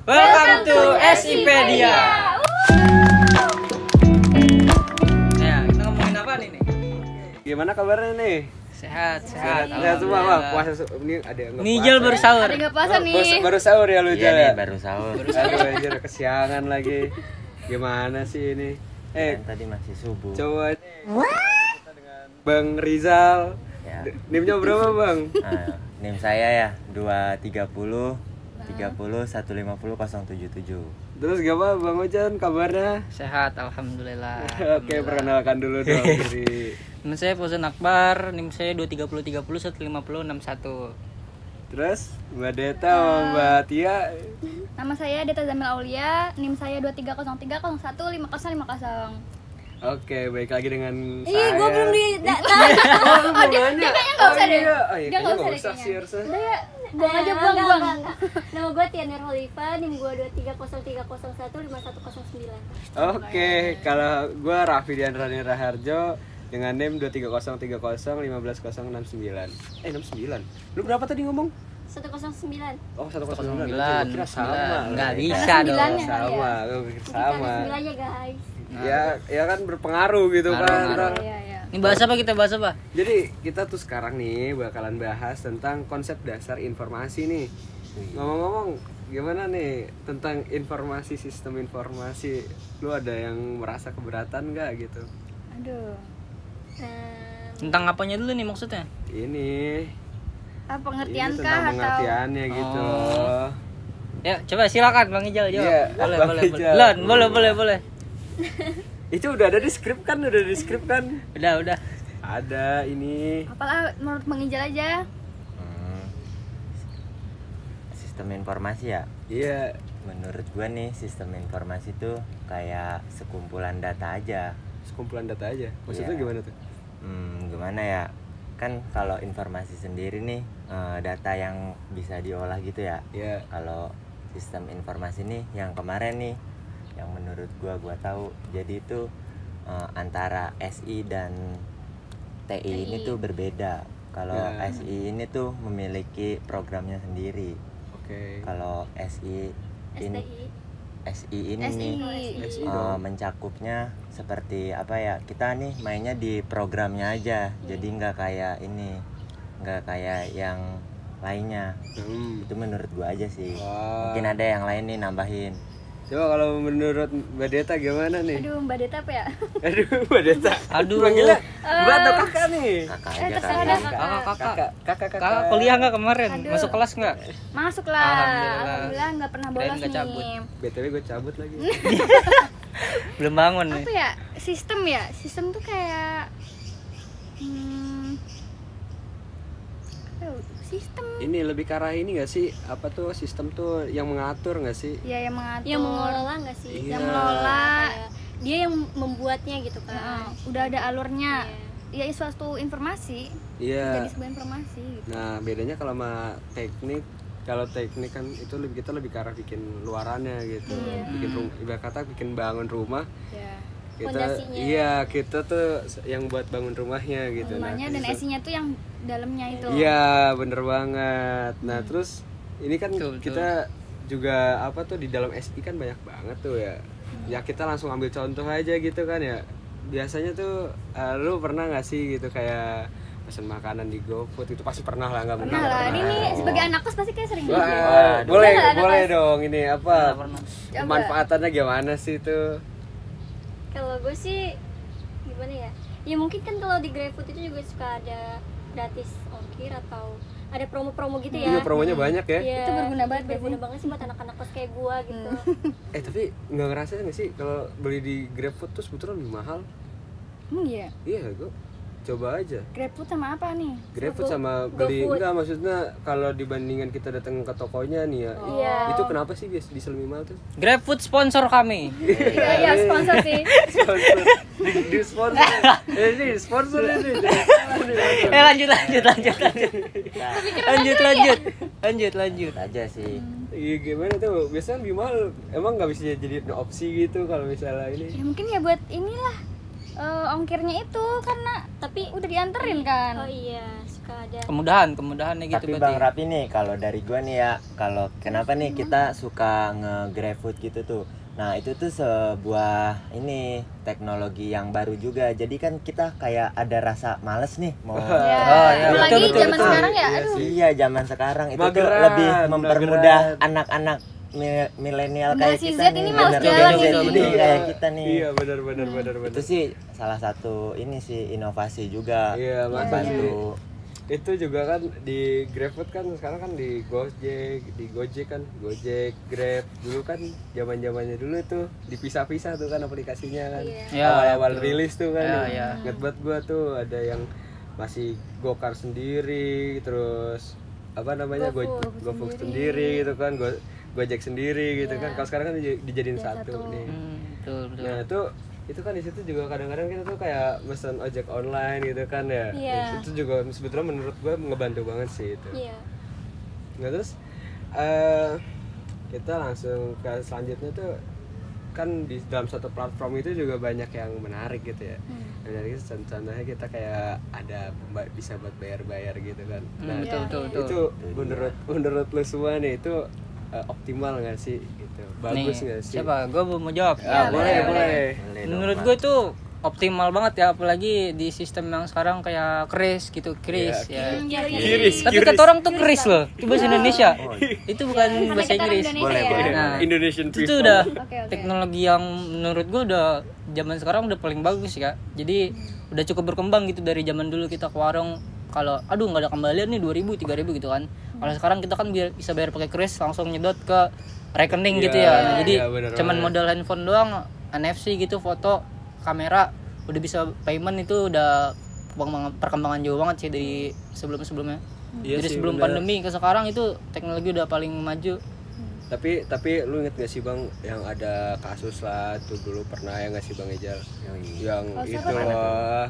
Welcome to SIpedia. Ya, kita ngomongin apa nih? Gimana kabarnya nih? Sehat. Sehat semua bang. Puasa ini ada yang nggak puasa. Nijel baru sahur. Ada nggak puasa nih? Baru sahur ya lu Iya Jal nih, ya? baru sahur. Aduh anjir kesiangan lagi. Gimana sih ini? Kan tadi masih subuh. Coba kita dengan Bang Rizal. Ya. NIM-nya berapa bang? NIM saya ya 230 150 077. Terus gimana Bang Ojan kabarnya? Sehat, alhamdulillah. Oke, perkenalkan dulu dong diri. Nama saya Fauzan Akbar, NIM saya 230 150 61. Terus Mbak Deta sama Mbak Tia. Nama saya Deta Zamil Aulia, NIM saya 2303015050. Oke, baik lagi dengan Ih, saya. gue belum di Dia kayaknya nggak usah deh. Dia nggak usah deh sih kayaknya. harusnya. Udah ya, buang aja buang. Nama gue Tiana Holifa, NIM gue 23030015109. Oke, kalau gue Raffi Dianrani Raharjo dengan NIM 23030150069. 69. Lu berapa tadi ngomong? 109. Oh, 109. 9. Kira sama. Enggak Lu. bisa dong. Sembilannya. Sama, gue pikir sama. 9 ya guys. Ya kan berpengaruh gitu kan. Pengaruh. Iya. Ini bahas apa kita bahas apa? Jadi kita tuh sekarang nih bakalan bahas tentang konsep dasar informasi nih. Ngomong-ngomong, gimana nih tentang informasi, sistem informasi? Lu ada yang merasa keberatan nggak gitu? Aduh. Tentang apanya dulu nih maksudnya? Ini Pengertian tentang kah atau pengertiannya gitu. Oh. Ya, coba silakan Bang Ijal jawab. Iya, Boleh, Bang boleh, Ijal. boleh. Itu udah ada di skrip kan? Udah. Ada ini. apalah menurut Bang Ijal aja. Sistem informasi ya. Iya. Menurut gua nih sistem informasi tuh kayak sekumpulan data aja. Sekumpulan data aja. Maksudnya Iya. gimana tuh? Gimana ya? Kan kalau informasi sendiri nih data yang bisa diolah gitu ya. Iya. Kalau sistem informasi nih yang kemarin nih yang menurut gua tahu, jadi itu antara SI dan TI ini tuh berbeda. Kalau Ya. SI ini tuh memiliki programnya sendiri. Oke. Kalau SI ini nih SI dong. mencakupnya seperti apa ya, kita nih mainnya di programnya aja, jadi nggak kayak yang lainnya. Itu menurut gua aja sih. Wah. Mungkin ada yang lain nih nambahin. Coba kalau menurut Mbak Deta gimana nih? Aduh, Mbak Deta apa ya? Aduh, Mbak Deta. Aduh. Panggilnya Mbak atau kakak nih? Kakak aja terserah kali. dah, Kakak. Kakak. Kakak kuliah enggak kemarin? Aduh. Masuk kelas enggak? Masuk lah. Alhamdulillah. Alhamdulillah nggak pernah Kirain bolos nggak cabut. nih. BTW gue cabut lagi. Belum bangun nih. Apa ya? Sistem tuh kayak sistem Ini lebih ke arah ini gak sih? Apa tuh sistem tuh yang mengatur gak sih? ya yang mengatur, Yang mengelola nggak sih? Iya. yang mengelola. Kayak dia yang membuatnya gitu kan. Udah ada alurnya. Iya. Ya suatu informasi Iya. jadi sebuah informasi gitu. Nah, bedanya kalau sama teknik, kalau teknik kan itu kita lebih ke arah bikin luarannya gitu. Bikin rumah, ibarat kata bikin bangun rumah. Ya. Kita Fondasinya. iya, kita tuh yang buat bangun rumahnya gitu. Rumahnya dan itu- esinya tuh yang dalamnya itu. Iya, bener banget. Nah, terus ini kan Betul. kita juga apa tuh di dalam SI kan banyak banget tuh ya. Ya kita langsung ambil contoh aja gitu kan ya. Biasanya tuh lu pernah nggak sih gitu kayak pesan makanan di GoFood itu pasti pernah lah, nggak mungkin Pernah lah. nggak Ini pernah. nih sebagai anak kos pasti kayak sering Wah, gitu. boleh Pernah nggak, boleh anak dong ini apa Pernah. manfaatannya gimana sih tuh? Kalau gue sih gimana ya? Ya mungkin kan kalau di GrabFood itu juga suka ada gratis ongkir atau ada promo-promo gitu ya. Iya, promonya banyak ya. Iya, Itu berguna banget, berguna banget sih buat anak-anak kos kayak gua gitu. Tapi nggak ngerasa nggak sih kalau beli di GrabFood tuh sebetulnya lebih mahal? Iya. Iya, gue coba aja. GrabFood sama apa nih? GrabFood sama beli GoFood. enggak, maksudnya kalau dibandingkan kita datang ke tokonya nih ya. Iya. Itu kenapa sih biasa di lebih mahal tuh? GrabFood sponsor kami. Iya, sponsor sih. Sponsor. Di sponsor. Ini sponsor ini. Lanjut. Lanjut. Aja sih. Iya gimana tuh? Biasanya lebih mahal. Emang nggak bisa jadi opsi gitu kalau misalnya ini? Ya mungkin ya buat inilah ongkirnya itu karena Tapi udah dianterin kan. oh iya, suka ada kemudahannya gitu. Tapi Bang Rapi nih, kalau dari gua nih ya, kalau kenapa nih kita suka nge-GrabFood gitu tuh. Nah, itu tuh sebuah ini teknologi yang baru juga. Jadi kan kita kayak ada rasa males nih mau Ya. Apalagi betul, zaman betul. sekarang ya. Iya Aduh. sih. Iya, zaman sekarang itu tuh Mageran, lebih mempermudah mageran. anak-anak milenial kayak Generasi kita Z nih. ini males Bener, jalan bener, ini. bener, kayak kita nih. Iya, benar. Itu sih salah satu ini sih inovasi juga. Iya, membantu. Itu juga kan di GrabFood kan sekarang kan di Gojek, Gojek, Grab. Dulu kan zaman-zamannya dulu itu dipisah-pisah tuh kan aplikasinya kan. Iya, Awal-awal betul. rilis tuh kan. Iya, tuh. iya. Ingat banget gua tuh ada yang masih Gokar sendiri, terus apa namanya GoFood sendiri gitu kan, Gojek sendiri gitu kan. Kalau sekarang kan dijadiin satu nih. Betul. Nah itu kan di situ juga kadang-kadang kita tuh kayak mesen ojek online gitu kan ya. Iya. Itu juga sebetulnya menurut gue ngebantu banget sih itu. Iya. Nah terus kita langsung ke selanjutnya tuh kan di dalam satu platform itu juga banyak yang menarik gitu ya. Dari contohnya kita kayak ada bisa buat bayar-bayar gitu kan. Nah betul. itu menurut lu semua nih itu optimal nggak sih gitu, bagus nggak sih? Siapa? Gue mau jawab. Boleh. Menurut gue tuh optimal banget ya, apalagi di sistem yang sekarang kayak kris gitu, kris ya. Tapi kata orang tuh kris loh, itu bahasa Indonesia. Itu bukan bahasa Inggris. Boleh. Nah, Indonesian itu tuh people. udah Oke. teknologi yang menurut gue udah zaman sekarang udah paling bagus ya. Jadi udah cukup berkembang gitu dari zaman dulu kita ke warung. Kalau aduh nggak ada kembalian nih 2.000 3.000 gitu kan. Kalau sekarang kita kan bisa bayar pakai kris, langsung nyedot ke rekening gitu ya. Nah, jadi bener cuman banget. modal handphone doang, NFC gitu, foto, kamera, udah bisa payment. Itu udah perkembangan jauh banget sih dari sebelum-sebelumnya. Iya Jadi sih, sebelum bener. pandemi ke sekarang itu teknologi udah paling maju. Tapi lu inget gak sih Bang yang ada kasus lah tuh dulu pernah ya nggak sih Bang Ejal? Yang itu loh.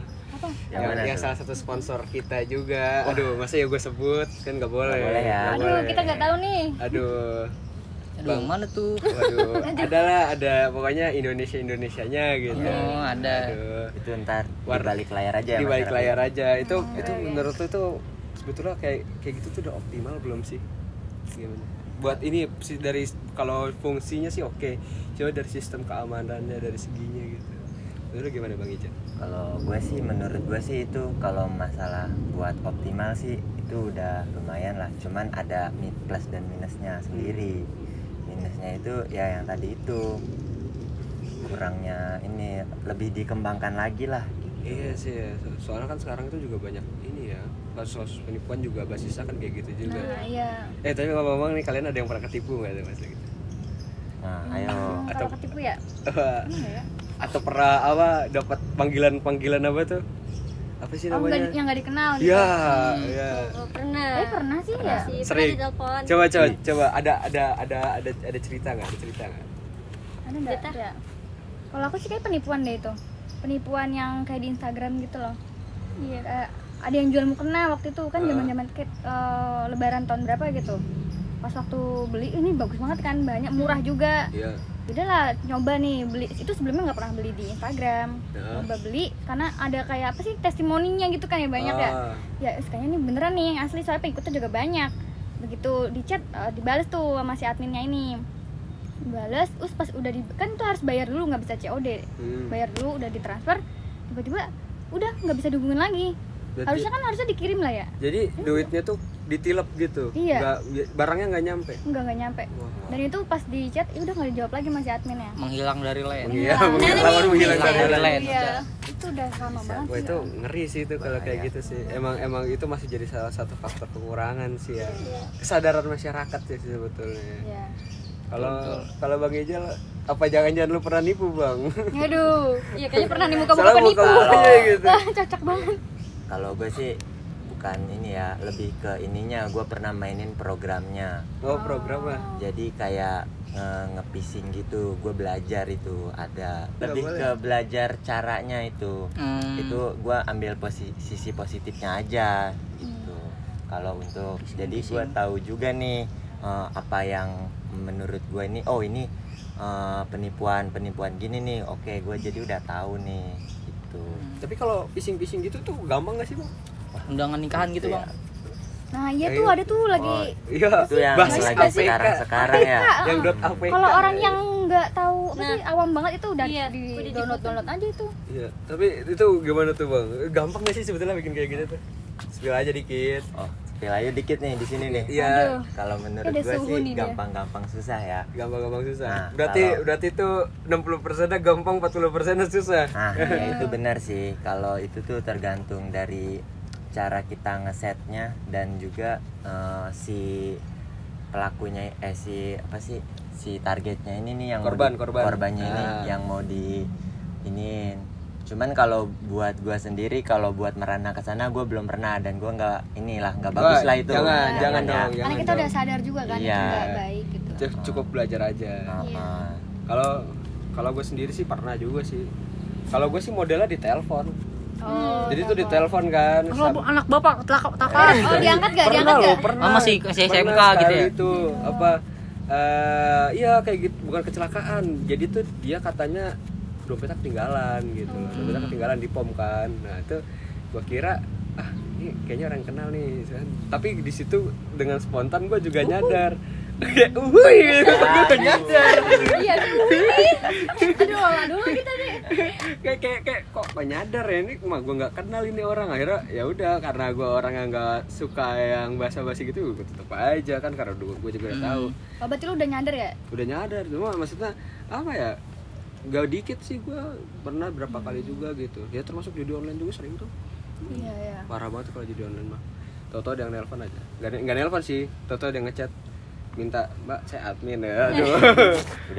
Yang salah satu sponsor kita juga. Aduh, masa ya gue sebut kan nggak boleh. Nggak boleh ya. Nggak Aduh, boleh. kita nggak tahu nih. Aduh, Bang mana tuh? waduh. Ada pokoknya Indonesianya gitu. Oh, ada. Aduh. Itu ntar di balik layar aja ya. Di balik Mas Rafi? layar aja. Itu menurut lu tuh sebetulnya kayak gitu tuh udah optimal belum sih? Gimana? Buat ini sih dari kalau fungsinya sih oke. Coba dari sistem keamanannya dari seginya gitu. Menurut gimana Bang Ijan? Kalau gue sih, menurut gue sih itu kalau masalah buat optimal sih itu udah lumayan lah. Cuman ada plus dan minusnya sendiri. Minusnya itu ya yang tadi itu kurangnya ini lebih dikembangkan lagi lah. Iya sih ya. Soalnya kan sekarang itu juga banyak ini ya. Kasus penipuan juga basisnya kan kayak gitu juga. Nah, iya. Tapi ngomong-ngomong nih, kalian ada yang pernah ketipu nggak tuh Mas gitu? Nah, ayo. Kalau ketipu ya? Atau pernah apa dapat panggilan apa tuh? Apa sih Oh, namanya? yang nggak dikenal. Iya, iya. Oh, pernah. Pernah sih ya. Sih, pernah Sering. di telepon. Coba ada cerita nggak? Ada nggak? Ada. Kalau aku sih kayak penipuan deh itu. Penipuan yang kayak di Instagram gitu loh. Iya. Ada yang jual mukena waktu itu kan zaman-zaman Lebaran tahun berapa gitu. Pas waktu beli ini bagus banget kan, banyak, murah juga. Iya. Udahlah nyoba nih beli. Itu sebelumnya nggak pernah beli di Instagram. Ya. Nyoba beli karena ada kayak apa sih testimoninya gitu kan ya banyak ya. Ya kayaknya ini beneran nih yang asli, soalnya pengikutnya juga banyak. Begitu di chat dibales tuh sama si adminnya ini. Dibales, terus pas udah kan tuh harus bayar dulu, nggak bisa COD. Bayar dulu udah ditransfer, tiba-tiba udah nggak bisa dihubungin lagi. Berarti- Harusnya dikirim lah ya. Jadi duitnya tuh ditilep gitu. Iya. Barangnya nggak nyampe. Nggak nyampe. Wah. Dan itu pas di chat udah nggak dijawab lagi sama si adminnya. Menghilang dari line. Iya, menghilang dari dari line. line. Iya, itu udah lama banget Wah sih. itu ngeri sih itu kalau kayak gitu sih. Emang itu masih jadi salah satu faktor pengurangan sih ya. Kesadaran masyarakat sih sebetulnya. Iya. Kalau Bang Ejal, apa jangan-jangan lu pernah nipu Bang? Aduh, iya kayaknya pernah nih muka-muka Soalnya penipu. muka-mukanya gitu. Wah, cocok banget. Kalau gue sih bukan ini ya, lebih ke ininya. Gue pernah mainin programnya. Oh program lah. Jadi kayak nge-phishing gitu. Gue belajar itu ada. Lebih boleh. ke belajar caranya itu. Itu gue ambil sisi positifnya aja gitu. Kalau untuk jadi gue tahu juga nih apa yang menurut gue ini, oh ini penipuan gini nih. Oke, gue jadi udah tahu nih gitu. Tapi kalau phishing gitu tuh gampang nggak sih Bang? undangan nikahan gitu Iya. bang. Nah iya tuh ada tuh lagi. Iya. Itu yang basis lagi APK. sekarang ya. Yang .apk. Kalau orang yang nggak tahu apa Nah. sih, awam banget itu udah Iya, di udah download aja itu. Iya, tapi itu gimana tuh bang? Gampang gak sih sebetulnya bikin kayak gitu tuh? Spill aja dikit. Oh, spill aja dikit nih di sini nih. Iya. Aduh. Kalau menurut Ada gue suhu sih nih dia. gampang-gampang susah ya. Gampang-gampang susah. Nah, berarti itu 60%-nya gampang, 40%-nya susah. Nah, ya itu benar sih. Kalau itu tuh tergantung dari cara kita ngesetnya dan juga si pelakunya si targetnya ini nih yang Korbannya ini yang mau di iniin. Cuman kalau buat gua sendiri, kalau buat merana ke sana gua belum pernah dan gua nggak bagus lah itu. Jangan ya. dong. Karena kita udah sadar juga kan itu Iya. nggak baik gitu. Cukup belajar aja. Heeh. Kalau gue sendiri sih pernah juga sih. Kalau gue sih modelnya di telepon. Oh. Jadi tuh di telepon kan. Kalau anak bapak takan. Oh diangkat gak? Pernah Diangkat loh, gak? pernah. Oh, masih SMK Pernah gitu sekali ya? Itu apa? Iya kayak gitu, bukan kecelakaan. Jadi tuh dia katanya dompetnya ketinggalan gitu loh. Dompetnya ketinggalan di pom kan. Nah itu gua kira ini kayaknya orang kenal nih. Tapi di situ dengan spontan gua juga nyadar. Kayak gitu, gua nyadar. Iya. Aduh kita deh. kayak kok nyadar ya ini mah gue nggak kenal ini orang. Akhirnya ya udah, karena gue orang yang nggak suka yang basa-basi gitu, gue tetep aja kan, karena gue juga udah tahu. Oh berarti lu udah nyadar ya? Udah nyadar, cuma maksudnya apa ya, gak dikit sih, gue pernah berapa kali juga gitu ya, termasuk judi online juga sering tuh. Iya. Parah banget kalau judi online mah, tau-tau ada yang nelpon aja, nggak nelpon sih, tau-tau ada yang ngechat minta mbak saya admin ya. Aduh.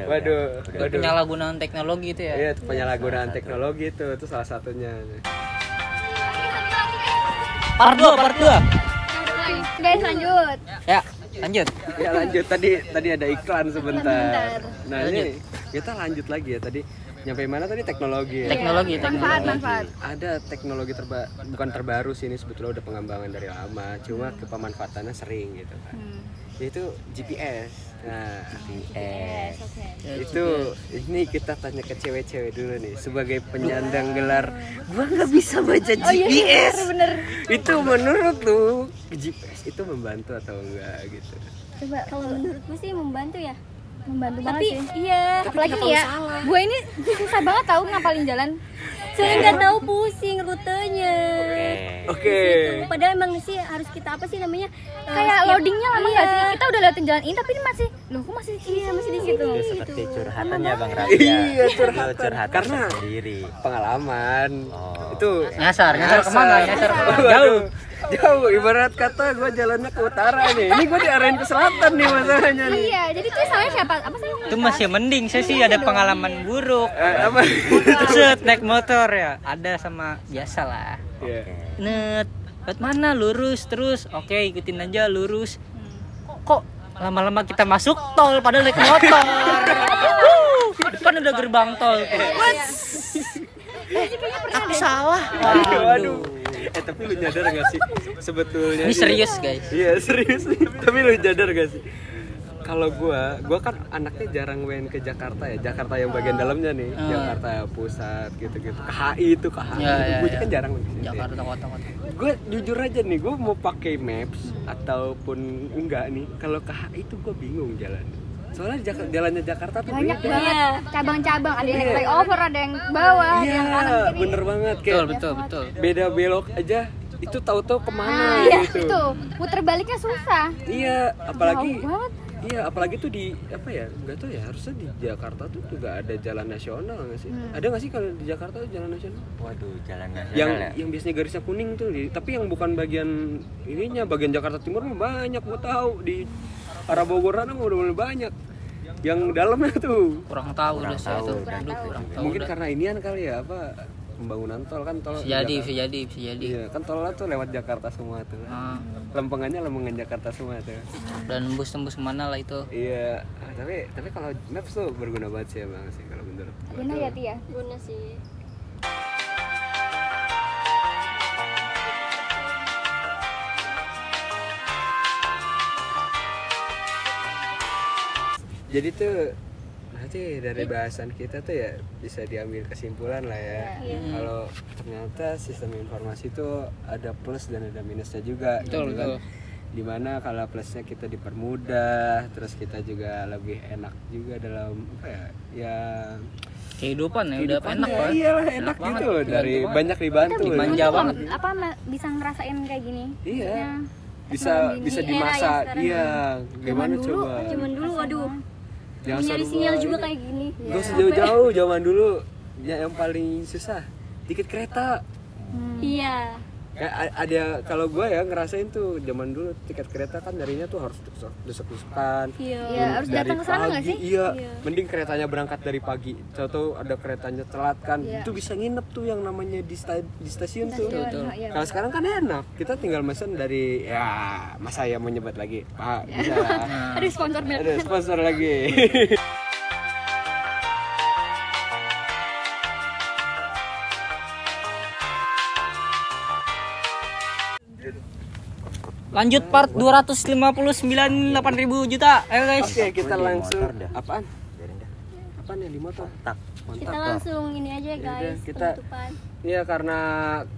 Waduh. Penyalahgunaan teknologi itu ya. Iya, penyalahgunaan teknologi itu salah satunya. Part 2. Guys lanjut. Ya, lanjut. Ya lanjut, tadi ada iklan sebentar. Nah Lanjut. ini kita lanjut lagi ya, tadi nyampe mana tadi, teknologi ya? Teknologi. Manfaat. Ada teknologi bukan terbaru sih, ini sebetulnya udah pengembangan dari lama, cuma pemanfaatannya sering gitu kan. Yaitu GPS. Nah, GPS. itu ini kita tanya ke cewek-cewek dulu nih, sebagai penyandang gelar gua nggak bisa baca GPS. Bener. Itu menurut lu GPS itu membantu atau enggak gitu? Coba Kalau menurutku sih membantu ya. membantu banget Tapi sih. iya, Apalagi nih ya, gue ini susah banget tahu ngapalin jalan. saya nggak tahu pusing rutenya. Oke. Gitu. Padahal emang sih harus kita apa sih namanya? Kayak skip. loadingnya lama nggak sih? Iya. Kita udah lewatin jalan ini tapi ini masih, loh kok masih Masih di situ. Itu seperti curhatannya Bang Raja. Iya, Itu curhatan. curhatan Karena- sendiri. Pengalaman. Oh. Itu Nyasar kemana? Nyasar jauh. Jauh, ibarat kata gue jalannya ke utara nih. Ini gue diarahin ke selatan nih masalahnya nih. Iya, jadi tuh salahnya siapa? Apa sih? Itu masih mending, saya sih ada pengalaman buruk. Apa? Set naik motor ya, ada sama biasa lah. Iya. Net, buat mana lurus terus? Oke, ikutin aja lurus. Kok lama-lama kita masuk tol padahal naik motor. Depan udah gerbang tol. Aku salah. Waduh. Tapi lu nyadar gak sih sebetulnya? Ini serius, guys. Iya serius nih. Tapi lu nyadar gak sih? Kalau gua kan anaknya jarang main ke Jakarta ya. Jakarta yang bagian dalamnya nih. Jakarta pusat gitu-gitu. Ke HI itu, ke HI. Ya, Gue ya. kan jarang main ke situ. Jakarta kota-kota. Gue jujur aja nih, gue mau pakai maps ataupun enggak nih. Kalau ke HI itu gue bingung jalan. Soalnya jalannya Jakarta tuh Banyak beda. banget cabang-cabang, ada yang Iya. flyover, ada yang bawah, ada Iya, yang kanan kiri. bener banget kayak Betul. beda belok aja itu tahu-tahu kemana Iya, gitu. itu puter baliknya susah. Iya, apalagi Jauh banget. iya, apalagi tuh di apa ya? Enggak tahu ya, harusnya di Jakarta tuh juga ada jalan nasional nggak sih? Ada nggak sih kalau di Jakarta tuh jalan nasional? Waduh, jalan nasional Yang ya. yang biasanya garisnya kuning tuh, tapi yang bukan bagian ininya, bagian Jakarta Timur mah banyak, gua tahu di arah Bogor sana mah udah mulai banyak. Yang dalamnya tuh Kurang tahu udah sih itu. Kurang Aduh, kurang tahu. mungkin udah. karena inian kali ya, apa pembangunan tol kan, tol Bisa jadi, Jakarta. bisa jadi. Iya, kan tolnya tuh lewat Jakarta semua tuh. Ah, Lempengan Jakarta semua tuh. dan tembus mana lah itu. Iya, tapi kalau maps tuh berguna banget sih emang sih kalau menurut gua Benar tuh. ya, Tia? Guna sih. Jadi tuh Berarti dari bahasan kita tuh ya bisa diambil kesimpulan lah ya. Iya. Kalau ternyata sistem informasi itu ada plus dan ada minusnya juga. Betul, gitu kan. betul. Dimana kalau plusnya kita dipermudah, terus kita juga lebih enak juga dalam apa ya Kehidupan ya udah enak ya, banget. iyalah enak banget, gitu banget. dari banyak dibantu. Kita ya. manja banget. apa bisa ngerasain kayak gini. Iya. Ya, Bisa teknologi bisa ini di era masa yang sekarang. iya. Gimana Zaman dulu, coba? Zaman dulu waduh, Jangan nyari selalu sinyal bawa juga ini. kayak gini. Gak usah jauh-jauh, zaman dulu yang paling susah tiket kereta. Iya. Kayak ada kalau gue ya ngerasain tuh zaman dulu tiket kereta kan darinya tuh harus desek-desekan. Iya. Iya, harus Dari datang ke sana nggak pagi, sih? Iya. Iya. Mending keretanya berangkat dari pagi. Tahu ada keretanya telat kan. Iya. Itu bisa nginep tuh yang namanya di stasiun tuh. Betul. Iya, Kalau sekarang kan enak. Kita tinggal mesen dari ya masa ya mau nyebat lagi. Pak, bisa lah. Aduh, sponsor milk. Ada sponsor lagi. Lanjut part 259 8.000 juta. Ayo guys. Oke, kita Di langsung motor dah. apaan? Biarin dah. Apaan yang di motor? Tak. Kita Mantap. langsung ini aja guys, kita- penutupan. Iya, karena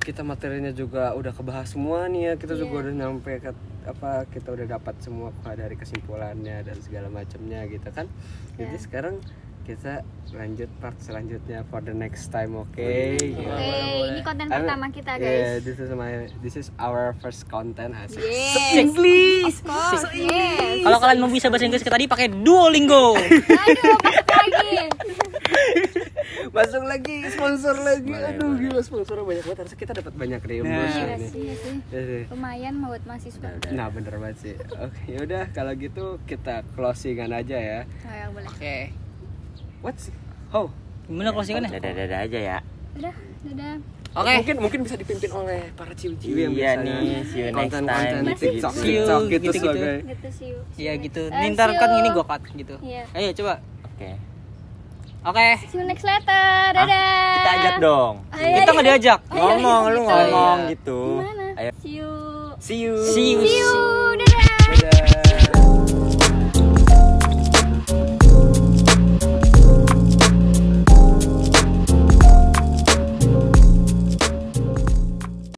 kita materinya juga udah kebahas semua nih ya. Kita juga udah nyampe ke apa, kita udah dapat semua dari kesimpulannya dan segala macamnya gitu kan. Jadi sekarang kita lanjut part selanjutnya for the next time, oke? Oke, ini konten pertama kita Yeah, guys. this is our first content asik. Yes. Of course. Yes. Kalau kalian mau bisa bahasa Inggris kayak tadi pakai Duolingo. Aduh, masuk lagi. Masuk lagi sponsor lagi. Aduh, gila sponsornya banyak banget. Harusnya kita dapat banyak reimbursement Iya nih. sih, iya sih. Iya sih. Lumayan buat mahasiswa. Nah, bener banget sih. Oke, yaudah kalau gitu kita closingan aja ya. Oh, ya boleh. Oke. What's oh? Gimana closingannya? Dadah-dadah aja ya. Udah, dadah. Oke. Mungkin bisa dipimpin oleh para ciwi-ciwi yang Iya biasanya nih, see you next konten-konten time. TikTok, See you, TikTok gitu gitu-gitu. sebagai Gitu sih. Iya gitu. Eh, Ntar see kan you. ini gua cut gitu. Iya. Ayo coba. Oke. Oke. See you next letter. Dadah. Kita ajak dong. Kita nggak diajak. Ngomong lu ngomong gitu. Gimana? Ayo. See you. See you. See you. See you. Dadah.